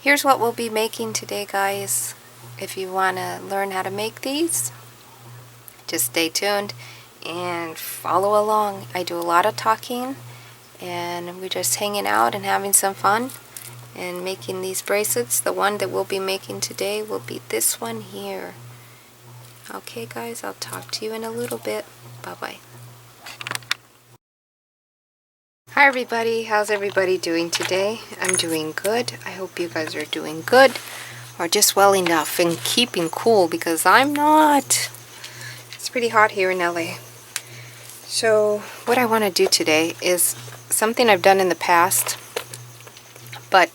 Here's what we'll be making today, guys. If you want to learn how to make these, just stay tuned and follow along. I do a lot of talking, and we're just hanging out and having some fun and making these bracelets. The one that we'll be making today will be this one here. Okay guys, I'll talk to you in a little bit. Bye-bye. Hi everybody, how's everybody doing today? I'm doing good. I hope you guys are doing good, or just well enough and keeping cool, because I'm not. It's pretty hot here in LA. So what I want to do today is something I've done in the past, but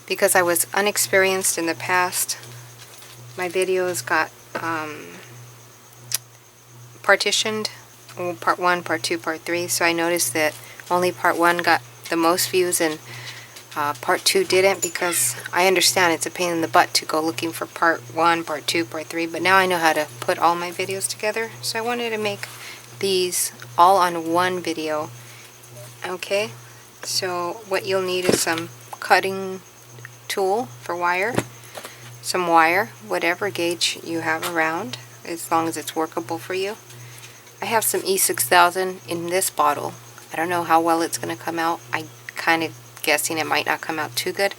because I was unexperienced in the past, my videos got partitioned, part 1, part 2, part 3, so I noticed that only part 1 got the most views and part 2 didn't, because I understand it's a pain in the butt to go looking for part 1, part 2, part 3, but now I know how to put all my videos together, so I wanted to make these all on one video. Okay, so what you'll need is some cutting tool for wire, some wire, whatever gauge you have around, as long as it's workable for you. I have some E6000 in this bottle. I don't know how well it's going to come out. I'm kind of guessing it might not come out too good,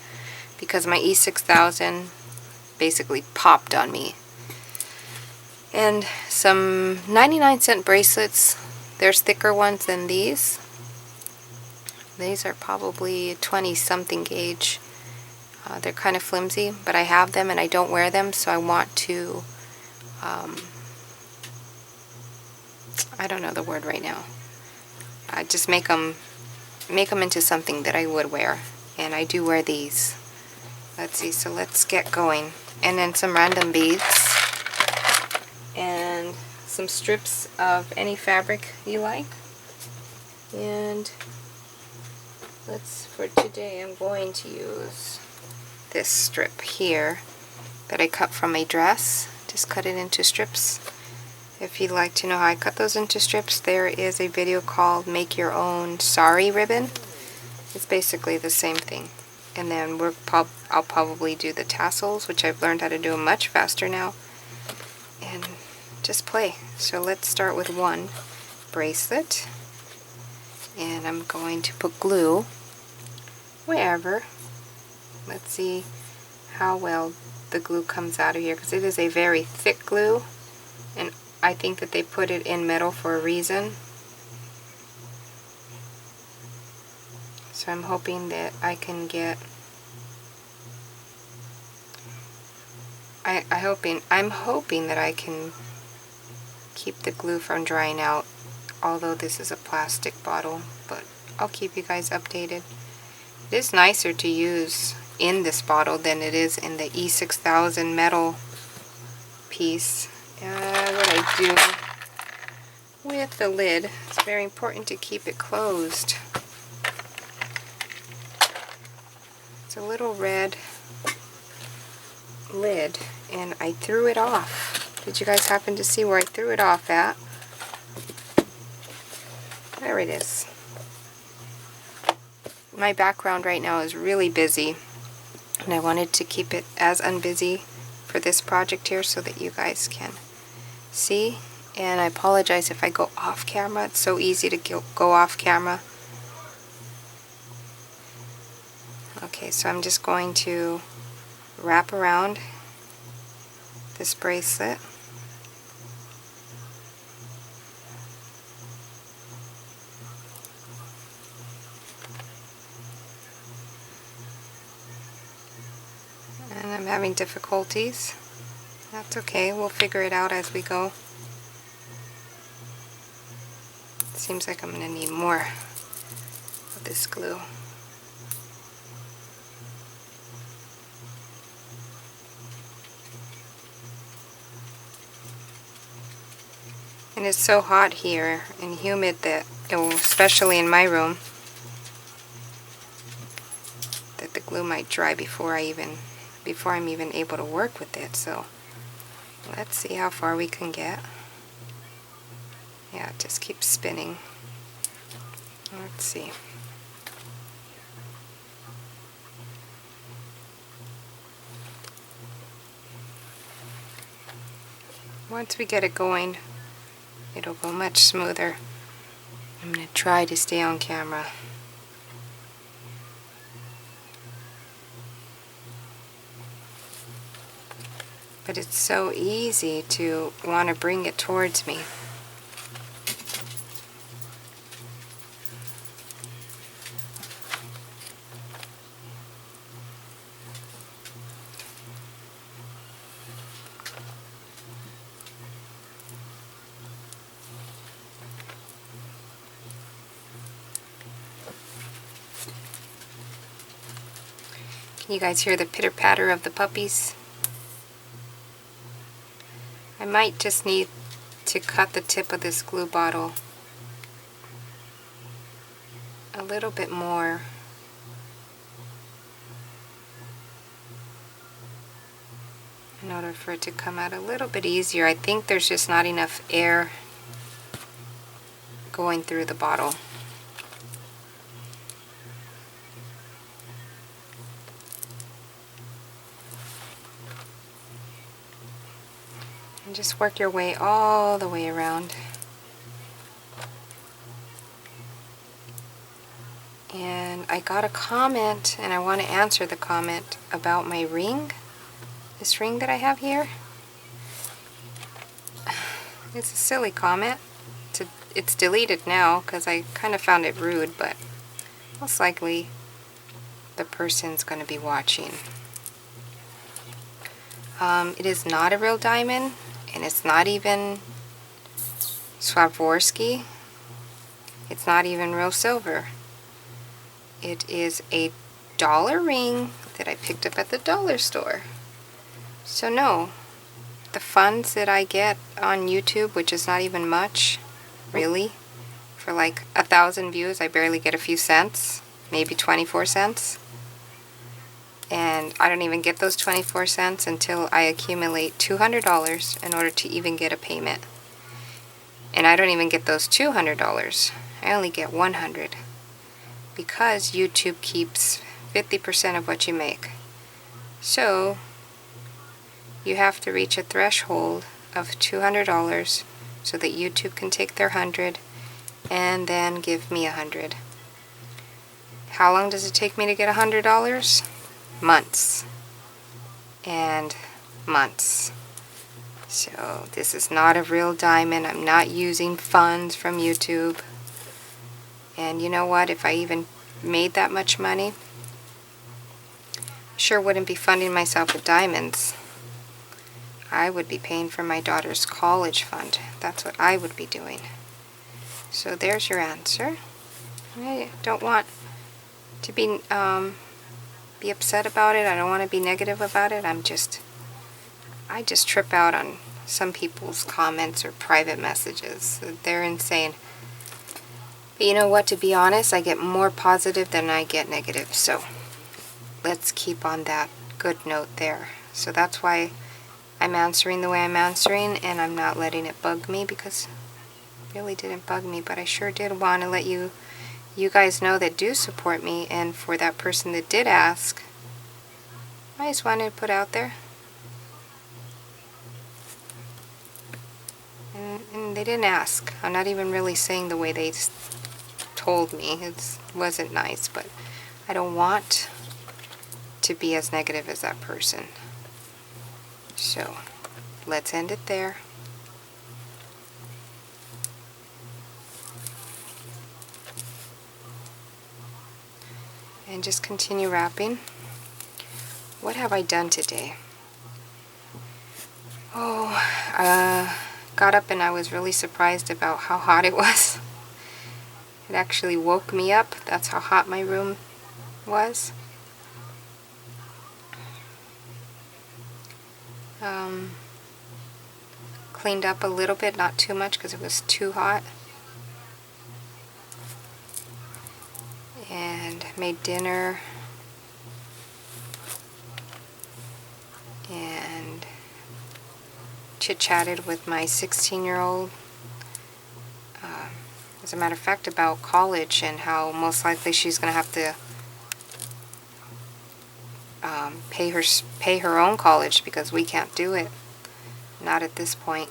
because my E6000 basically popped on me. And some 99-cent bracelets. There's thicker ones than these. These are probably 20-something gauge. They're kind of flimsy, but I have them and I don't wear them, so I want to, I don't know the word right now. Just make them into something that I would wear, and I do wear these. Let's see, so let's get going. And then some random beads, and some strips of any fabric you like. And for today I'm going to use this strip here that I cut from a dress. Just cut it into strips. If you'd like to know how I cut those into strips, there is a video called Make Your Own Sari Ribbon. It's basically the same thing. And then I'll probably do the tassels, which I've learned how to do much faster now, and just play. So let's start with one bracelet, and I'm going to put glue wherever. Let's see how well the glue comes out of here, because it is a very thick glue, and I think that they put it in metal for a reason. So I'm hoping that I can get, I'm hoping that I can keep the glue from drying out, although this is a plastic bottle, but I'll keep you guys updated. It is nicer to use in this bottle than it is in the E6000 metal piece. What I do with the lid, it's very important to keep it closed. It's a little red lid, and I threw it off. Did you guys happen to see where I threw it off at? There it is. My background right now is really busy, and I wanted to keep it as unbusy for this project here so that you guys can see. And I apologize if I go off camera. It's so easy to go off camera. Okay, so I'm just going to wrap around this bracelet. And I'm having difficulties. That's okay, we'll figure it out as we go. It seems like I'm going to need more of this glue. And it's so hot here and humid that, especially in my room, that the glue might dry before I'm even able to work with it. So let's see how far we can get. Yeah, it just keeps spinning. Let's see. Once we get it going, it'll go much smoother. I'm going to try to stay on camera. But it's so easy to want to bring it towards me. Can you guys hear the pitter-patter of the puppies? I might just need to cut the tip of this glue bottle a little bit more. In order for it to come out a little bit easier. I think there's just not enough air going through the bottle. And just work your way all the way around. And I got a comment, and I want to answer the comment about my ring. This ring that I have here. It's a silly comment. It's deleted now because I kind of found it rude, but most likely the person's going to be watching. It is not a real diamond, and it's not even Swarovski. It's not even real silver. It is a dollar ring that I picked up at the dollar store. So no, the funds that I get on YouTube, which is not even much, really, for like 1,000 views, I barely get a few cents, maybe 24 cents. And I don't even get those 24 cents until I accumulate $200 in order to even get a payment. And I don't even get those $200. I only get $100 because YouTube keeps 50% of what you make. So you have to reach a threshold of $200 so that YouTube can take their $100 and then give me $100. How long does it take me to get $100? Months and months. So this is not a real diamond. I'm not using funds from YouTube. And you know what? If I even made that much money, I sure wouldn't be funding myself with diamonds. I would be paying for my daughter's college fund. That's what I would be doing. So there's your answer. I don't want to be upset about it. I don't want to be negative about it. I just trip out on some people's comments or private messages. They're insane. But you know what? To be honest, I get more positive than I get negative. So let's keep on that good note there. So that's why I'm answering the way I'm answering, and I'm not letting it bug me, because it really didn't bug me, but I sure did want to let you guys know that do support me. And for that person that did ask, I just wanted to put out there. And they didn't ask. I'm not even really saying the way they told me. It wasn't nice, but I don't want to be as negative as that person. So let's end it there. And just continue wrapping. What have I done today? Oh, got up and I was really surprised about how hot it was. It actually woke me up. That's how hot my room was. Cleaned up a little bit, not too much because it was too hot. And made dinner. And chit-chatted with my 16-year-old. As a matter of fact, about college and how most likely she's going to have to pay her own college because we can't do it. not at this point,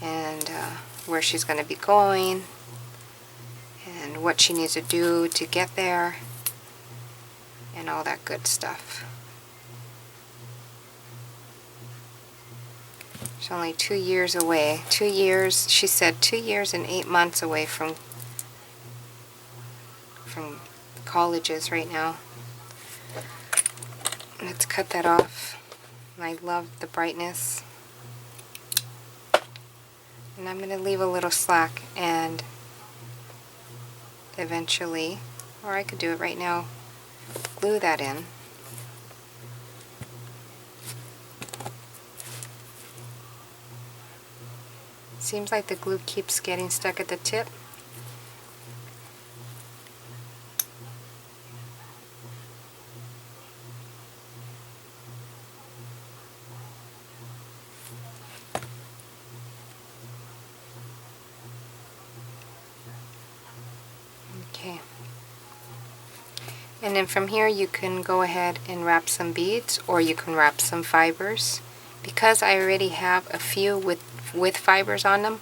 and where she's going to be going, and what she needs to do to get there, and all that good stuff. She's only 2 years away. 2 years, she said 2 years and 8 months away from colleges right now. Let's cut that off. I love the brightness. And I'm going to leave a little slack and eventually, or I could do it right now, glue that in. Seems like the glue keeps getting stuck at the tip. Okay. And then from here you can go ahead and wrap some beads, or you can wrap some fibers. Because I already have a few with fibers on them,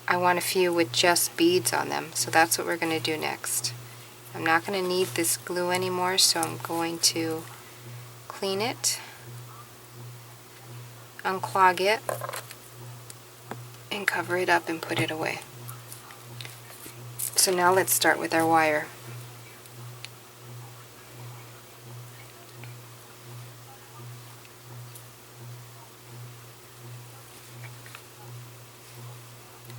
I want a few with just beads on them. So that's what we're going to do next. I'm not going to need this glue anymore, so I'm going to clean it, unclog it, and cover it up and put it away. So now let's start with our wire.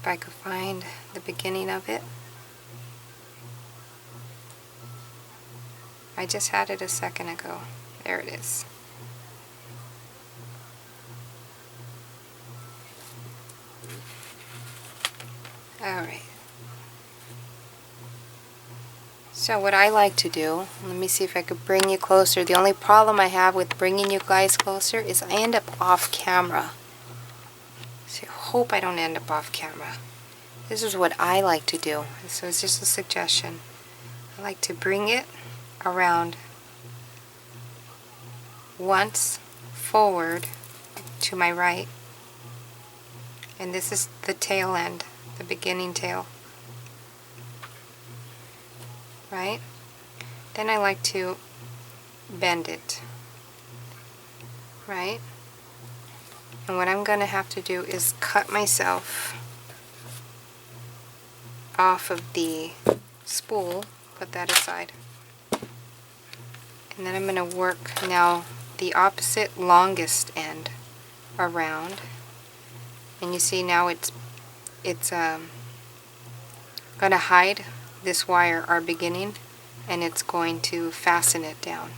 If I could find the beginning of it. I just had it a second ago. There it is. Alright. So what I like to do, let me see if I could bring you closer. The only problem I have with bringing you guys closer is I end up off camera. So I hope I don't end up off camera. This is what I like to do. So it's just a suggestion. I like to bring it around once forward to my right. And this is the tail end, the beginning tail. Right? Then I like to bend it. Right? And what I'm going to have to do is cut myself off of the spool, put that aside. And then I'm going to work now the opposite longest end around. And you see now it's going to hide this wire, our beginning, and it's going to fasten it down.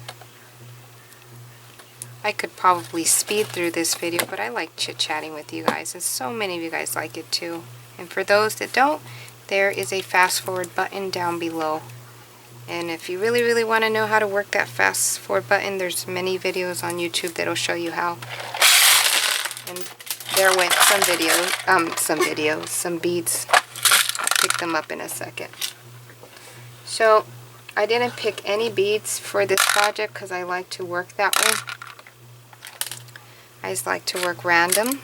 I could probably speed through this video, but I like chit-chatting with you guys, and so many of you guys like it too. And for those that don't, there is a fast forward button down below. And if you really want to know how to work that fast forward button, there's many videos on YouTube that'll show you how. And there went some beads. I'll pick them up in a second. So I didn't pick any beads for this project because I like to work that way. I just like to work random,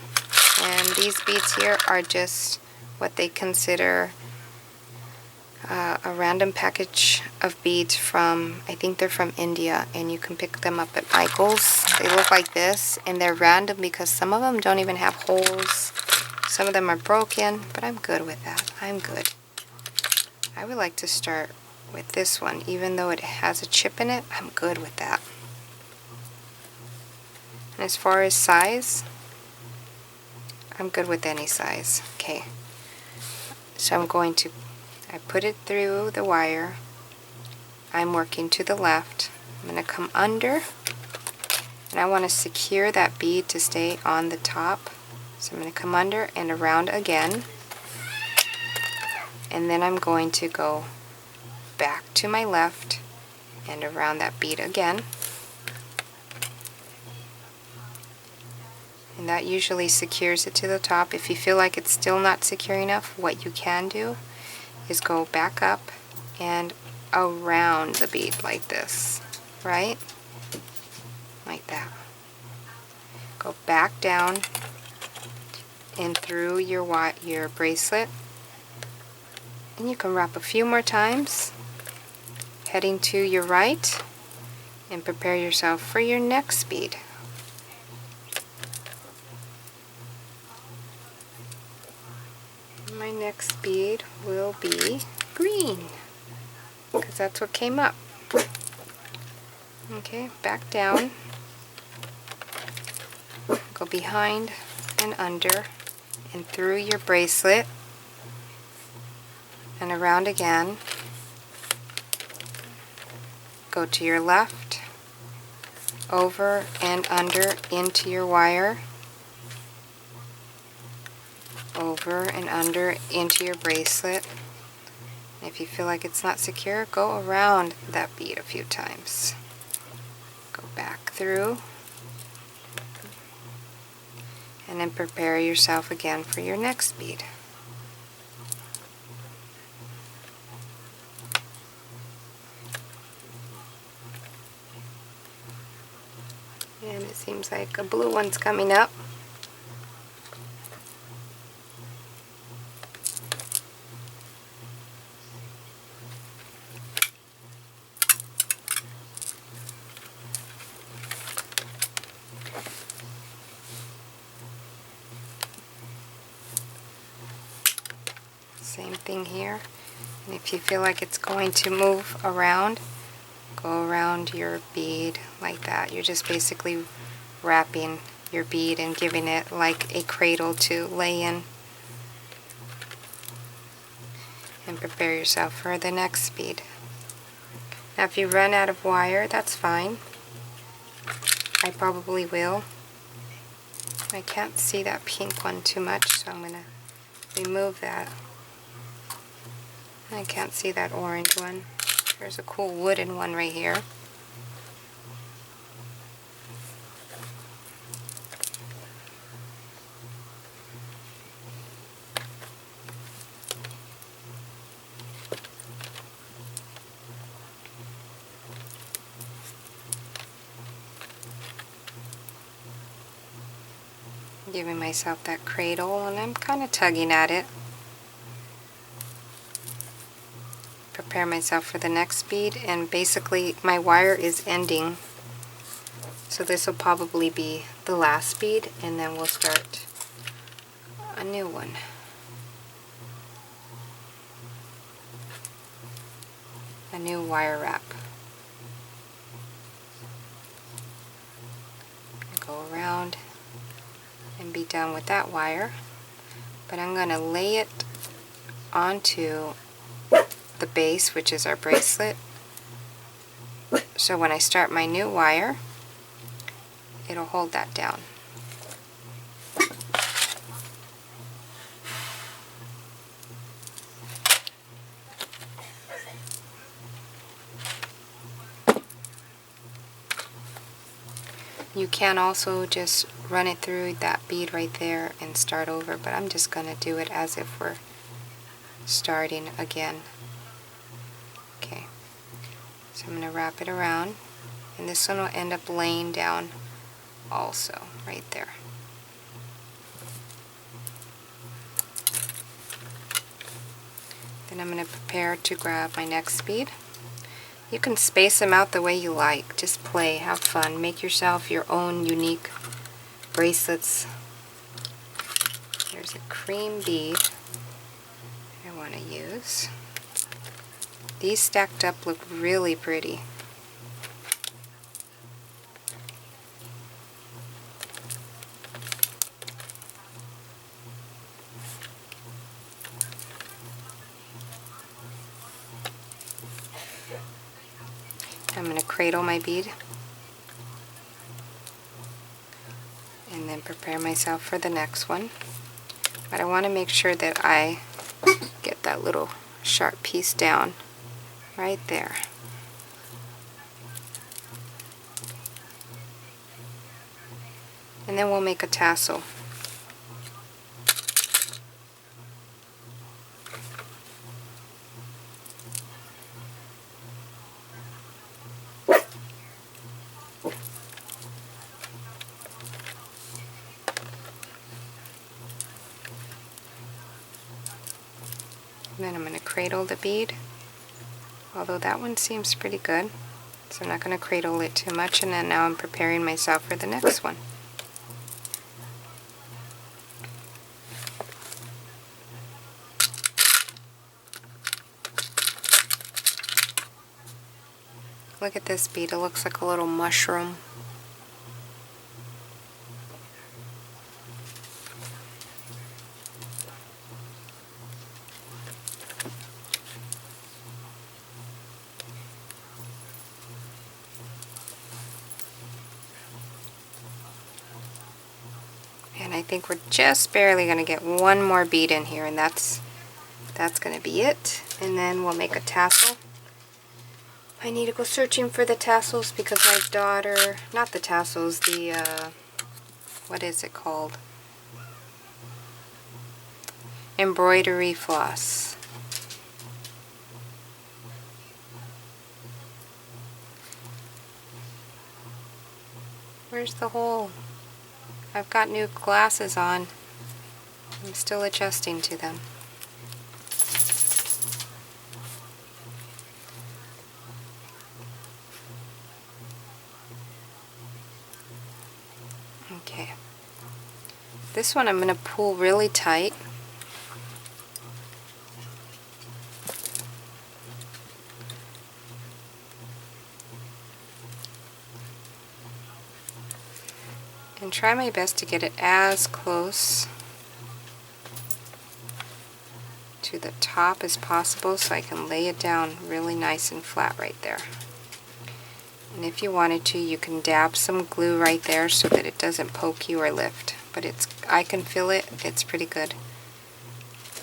and these beads here are just what they consider a random package of beads from, I think they're from India, and you can pick them up at Michael's. They look like this, and they're random because some of them don't even have holes. Some of them are broken, but I'm good with that. I'm good. I would like to start with this one, even though it has a chip in it. I'm good with that. And as far as size, I'm good with any size. Okay, so I'm going to, I put it through the wire. I'm working to the left. I'm going to come under, and I want to secure that bead to stay on the top. So I'm going to come under and around again, and then I'm going to go back to my left and around that bead again. And that usually secures it to the top. If you feel like it's still not secure enough, what you can do is go back up and around the bead like this, right? Like that. Go back down and through your bracelet, and you can wrap a few more times, heading to your right, and prepare yourself for your next bead. My next bead will be green, because that's what came up. Okay, back down, go behind and under and through your bracelet and around again. Go to your left, over and under into your wire, over and under into your bracelet. If you feel like it's not secure, go around that bead a few times. Go back through, and then prepare yourself again for your next bead. And it seems like a blue one's coming up. Same thing here. And if you feel like it's going to move around, go around your bead like that. You're just basically wrapping your bead and giving it like a cradle to lay in. And prepare yourself for the next bead. Now if you run out of wire, that's fine. I probably will. I can't see that pink one too much, so I'm going to remove that. I can't see that orange one. There's a cool wooden one right here. Giving myself that cradle, and I'm kind of tugging at it. Prepare myself for the next bead, and basically my wire is ending, so this will probably be the last bead, and then we'll start a new one. A new wire wrap. Go around and be done with that wire, but I'm going to lay it onto the base, which is our bracelet, so when I start my new wire, it'll hold that down. You can also just run it through that bead right there and start over, but I'm just going to do it as if we're starting again. Okay, so I'm going to wrap it around, and this one will end up laying down also right there. Then I'm going to prepare to grab my next bead. You can space them out the way you like. Just play, have fun, make yourself your own unique bracelets. There's a cream bead I want to use. These stacked up look really pretty. I'm going to cradle my bead and then prepare myself for the next one. But I want to make sure that I get that little sharp piece down right there. And then we'll make a tassel. And then I'm going to cradle the bead, although that one seems pretty good. So I'm not going to cradle it too much, and then now I'm preparing myself for the next one. Look at this bead, it looks like a little mushroom. And I think we're just barely going to get one more bead in here, and that's going to be it. And then we'll make a tassel. I need to go searching for the tassels because my daughter, not the tassels, the, what is it called? Embroidery floss. Where's the hole? I've got new glasses on. I'm still adjusting to them. Okay. This one I'm going to pull really tight. And try my best to get it as close to the top as possible so I can lay it down really nice and flat right there. And if you wanted to, you can dab some glue right there so that it doesn't poke you or lift. But I can feel it, it's pretty good.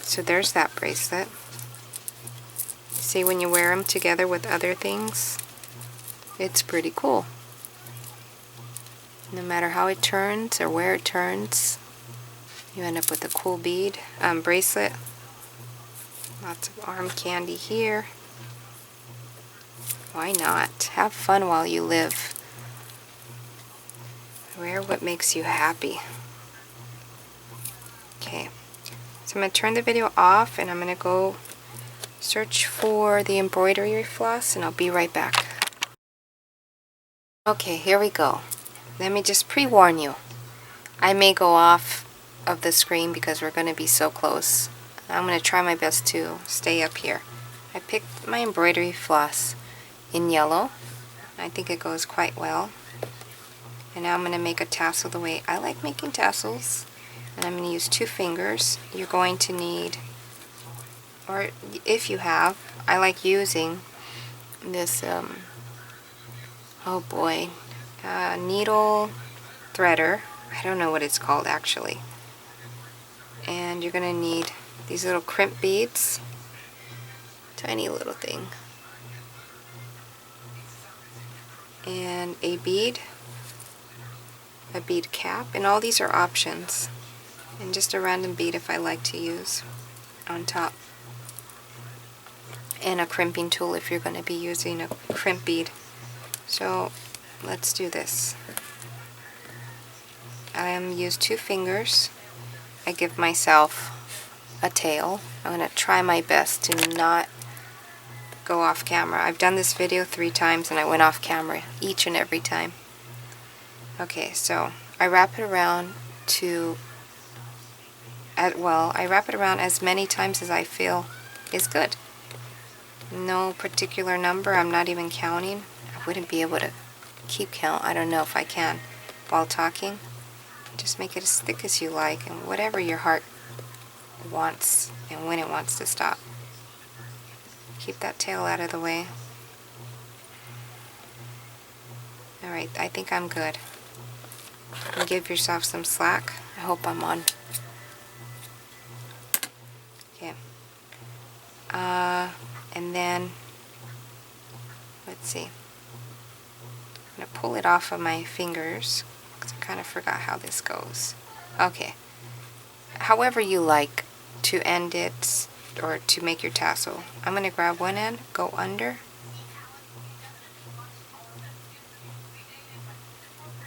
So there's that bracelet. See, when you wear them together with other things, it's pretty cool. No matter how it turns or where it turns, you end up with a cool bead, bracelet. Lots of arm candy here. Why not? Have fun while you live. Wear what makes you happy. Okay, so I'm going to turn the video off and I'm going to go search for the embroidery floss and I'll be right back. Okay, here we go. Let me just pre-warn you. I may go off of the screen because we're going to be so close. I'm going to try my best to stay up here. I picked my embroidery floss in yellow. I think it goes quite well. And now I'm going to make a tassel the way I like making tassels. And I'm going to use 2 fingers. You're going to need, or if you have, I like using this, oh boy, needle threader. I don't know what it's called actually. And you're going to need these little crimp beads. Tiny little thing. And a bead cap, and all these are options. And just a random bead if I like to use on top. And a crimping tool if you're going to be using a crimp bead. So let's do this. I use 2 fingers. I give myself a tail. I'm going to try my best to not go off camera. I've done this video 3 times and I went off camera each and every time. Okay, so I wrap it around I wrap it around as many times as I feel is good. No particular number, I'm not even counting. I wouldn't be able to keep count. I don't know if I can while talking. Just make it as thick as you like and whatever your heart wants and when it wants to stop. Keep that tail out of the way. Alright, I think I'm good. And give yourself some slack. I hope I'm on. Okay. And then, let's see. I'm going to pull it off of my fingers because I kind of forgot how this goes. Okay. However you like to end it or to make your tassel. I'm going to grab one end, go under,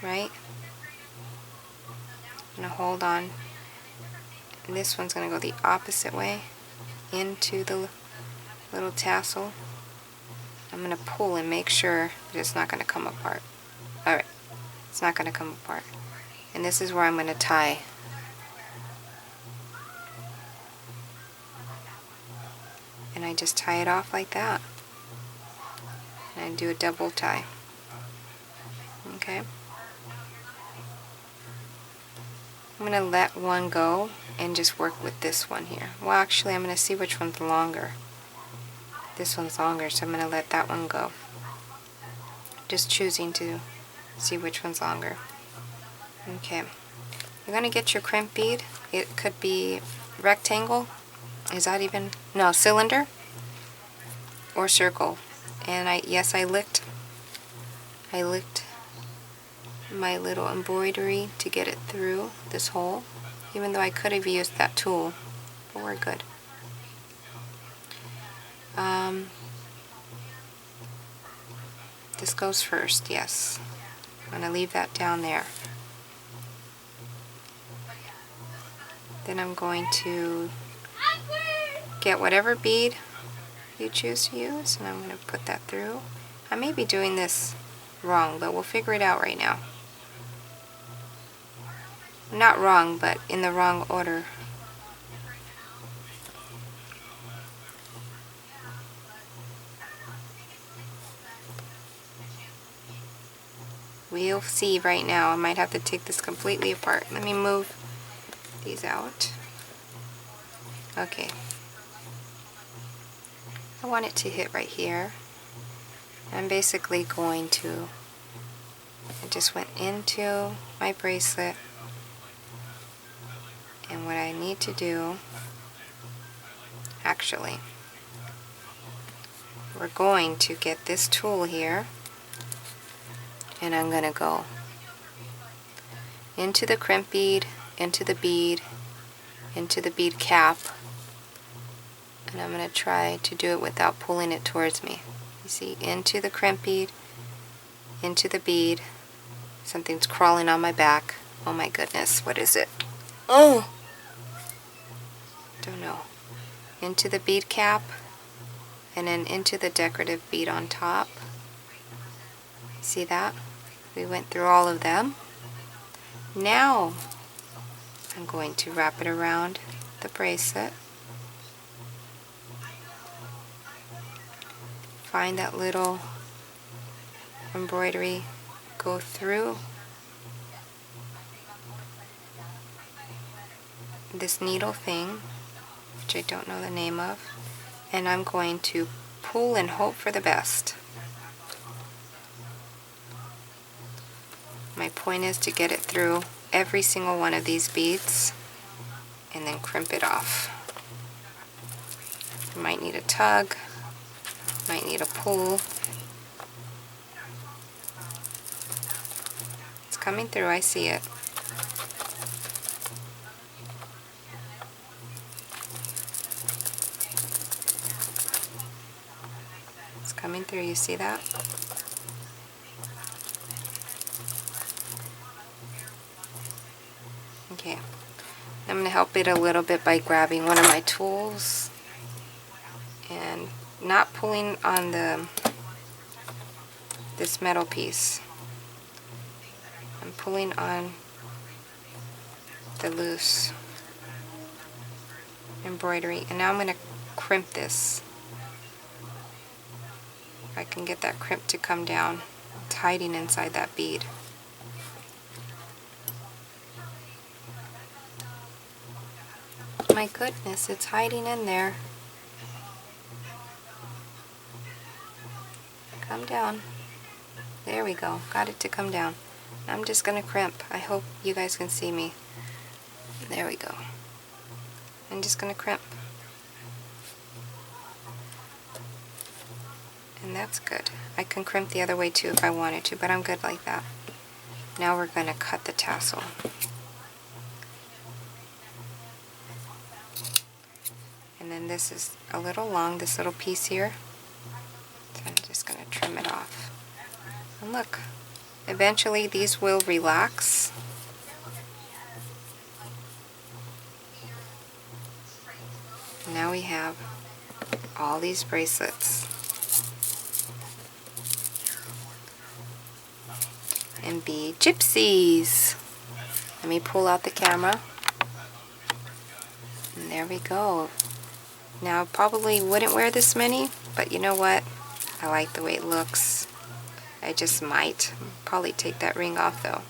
right? I'm going to hold on. And this one's going to go the opposite way. into the little tassel. I'm going to pull and make sure that it's not going to come apart. Alright, it's not going to come apart. And this is where I'm going to tie. And I just tie it off like that. And I do a double tie. Okay. I'm going to let one go and just work with this one here. Well, actually, I'm going to see which one's longer. This one's longer, so I'm going to let that one go. Just choosing to see which one's longer. Okay. You're going to get your crimp bead. It could be rectangle. Is that even? No, cylinder or circle. And I licked my little embroidery to get it through this hole, even though I could have used that tool, but we're good. This goes first, yes. I'm going to leave that down there. Then I'm going to get whatever bead you choose to use, and I'm going to put that through. I may be doing this wrong, but we'll figure it out right now. Not wrong, but in the wrong order. We'll see right now. I might have to take this completely apart. Let me move these out. Okay. I want it to hit right here. I'm basically going to, I just went into my bracelet, and what I need to do, actually, we're going to get this tool here, and I'm going to go into the crimp bead, into the bead cap, and I'm going to try to do it without pulling it towards me. You see, into the crimp bead, into the bead. Something's crawling on my back. Oh my goodness, what is it? Oh! Don't know. Into the bead cap, and then into the decorative bead on top. See that? We went through all of them. Now I'm going to wrap it around the bracelet. Find that little embroidery, go through this needle thing, which I don't know the name of, and I'm going to pull and hope for the best. My point is to get it through every single one of these beads and then crimp it off. You might need a tug, might need a pull. It's coming through, I see it. It's coming through, you see that? Okay, I'm going to help it a little bit by grabbing one of my tools and not pulling on this metal piece. I'm pulling on the loose embroidery, and now I'm going to crimp this. If I can get that crimp to come down, it's hiding inside that bead. My goodness, it's hiding in there. Come down. There we go. Got it to come down. I'm just going to crimp. I hope you guys can see me. There we go. I'm just going to crimp. And that's good. I can crimp the other way too if I wanted to, but I'm good like that. Now we're going to cut the tassel. And then this is a little long, this little piece here. So I'm just going to trim it off. And look, eventually these will relax. And now we have all these bracelets. And be gypsies. Let me pull out the camera. And there we go. Now, probably wouldn't wear this many, but you know what? I like the way it looks. I just might. Probably take that ring off though.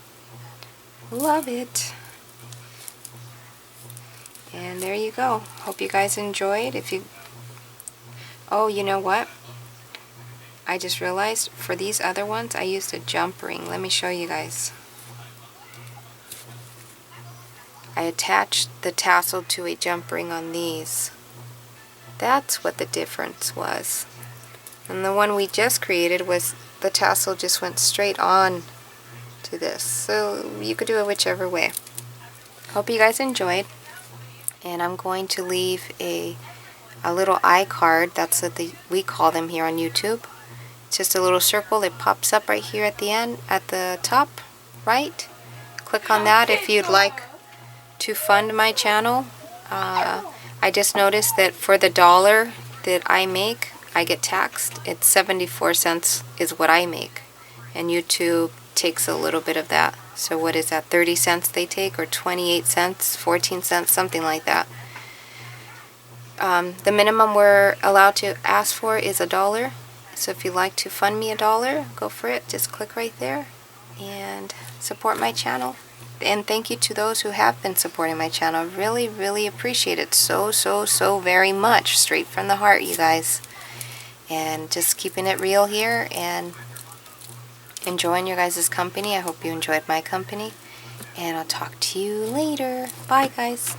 Love it. And there you go. Hope you guys enjoyed. If you... Oh, you know what? I just realized for these other ones I used a jump ring. Let me show you guys. I attached the tassel to a jump ring on these. That's what the difference was. And the one we just created was the tassel just went straight on to this. So you could do it whichever way. Hope you guys enjoyed. And I'm going to leave a little iCard. That's what we call them here on YouTube. It's just a little circle. It pops up right here at the end, at the top right. Click on that if you'd like to fund my channel. I just noticed that for the $1 that I make, I get taxed. It's 74 cents is what I make. And YouTube takes a little bit of that. So what is that, 30 cents they take, or 28 cents, 14 cents, something like that. The minimum we're allowed to ask for is $1. So if you'd like to fund me $1, go for it. Just click right there and support my channel. And thank you to those who have been supporting my channel. Really, really appreciate it so very much. Straight from the heart, you guys. And just keeping it real here and enjoying your guys' company. I hope you enjoyed my company. And I'll talk to you later. Bye, guys.